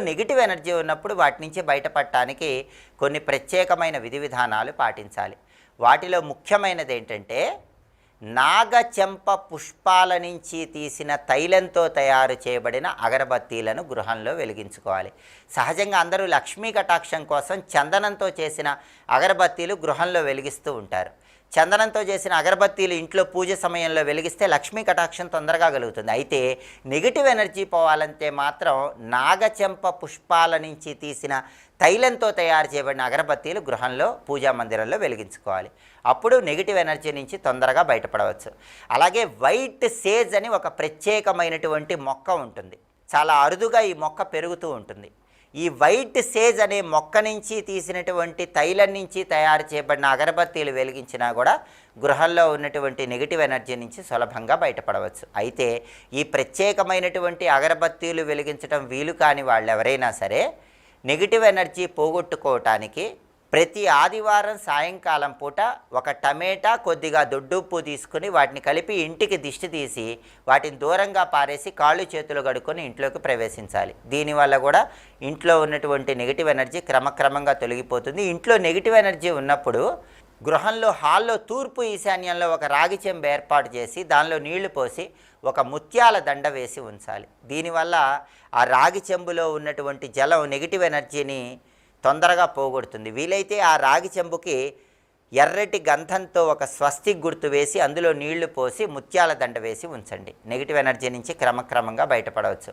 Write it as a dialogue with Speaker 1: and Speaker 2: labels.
Speaker 1: Negative energy ఉన్నప్పుడు వాటి నుంచి బయటపడటానికి కొన్ని ప్రత్యేకమైన విధి విధానాలు పాటించాలి. వాటిలో ముఖ్యమైనది ఏంటంటే, నాగచెంప పుష్పాల నుంచి తీసిన తైలంతో తయారు చేయబడిన అగరబత్తీలను గృహంలో వెలిగించుకోవాలి. సహజంగా అందరూ లక్ష్మీ కటాక్షం కోసం చందనంతో చేసిన అగరబత్తీలు గృహంలో వెలిగిస్తూ ఉంటారు. చందనంతో చేసిన అగరబత్తీలు ఇంట్లో పూజ సమయంలో వెలిగిస్తే లక్ష్మీ కటాక్షం తొందరగా కలుగుతుంది. అయితే నెగిటివ్ ఎనర్జీ పోవాలంటే మాత్రం నాగచెంప పుష్పాల నుంచి తీసిన తైలంతో తయారు చేయబడిన అగరబత్తీలు గృహంలో పూజా మందిరంలో వెలిగించుకోవాలి. అప్పుడు నెగిటివ్ ఎనర్జీ నుంచి తొందరగా బయటపడవచ్చు. అలాగే వైట్ సేజ్ అని ఒక ప్రత్యేకమైనటువంటి మొక్క ఉంటుంది. చాలా అరుదుగా ఈ మొక్క పెరుగుతూ ఉంటుంది. ఈ వైట్ సేజ్ అనే మొక్క నుంచి తీసినటువంటి తైలం నుంచి తయారు చేయబడిన అగరబత్తీలు వెలిగించినా కూడా గృహంలో ఉన్నటువంటి నెగిటివ్ ఎనర్జీ నుంచి సులభంగా బయటపడవచ్చు. అయితే ఈ ప్రత్యేకమైనటువంటి అగరబత్తీలు వెలిగించడం వీలు కాని వాళ్ళు ఎవరైనా సరే నెగిటివ్ ఎనర్జీ పోగొట్టుకోవటానికి ప్రతి ఆదివారం సాయంకాలం పూట ఒక టమేటా, కొద్దిగా దొడ్డుప్పు తీసుకుని వాటిని కలిపి ఇంటికి దిష్టి తీసి వాటిని దూరంగా పారేసి కాళ్ళు చేతులు కడుక్కొని ఇంట్లోకి ప్రవేశించాలి. దీనివల్ల కూడా ఇంట్లో ఉన్నటువంటి నెగిటివ్ ఎనర్జీ క్రమక్రమంగా తొలగిపోతుంది. ఇంట్లో నెగిటివ్ ఎనర్జీ ఉన్నప్పుడు గృహంలో హాల్లో తూర్పు ఈశాన్యంలో ఒక రాగి చెంబు ఏర్పాటు చేసి దానిలో నీళ్లు పోసి ఒక ముత్యాల దండ వేసి ఉంచాలి. దీనివల్ల ఆ రాగి చెంబులో ఉన్నటువంటి జలం నెగిటివ్ ఎనర్జీని తొందరగా పోగొడుతుంది. వీలైతే ఆ రాగి చెంబుకి ఎర్రటి గంధంతో ఒక స్వస్తిక్ గుర్తు వేసి అందులో నీళ్లు పోసి ముత్యాల దండ వేసి ఉంచండి. నెగిటివ్ ఎనర్జీ నుంచి క్రమక్రమంగా బయటపడవచ్చు.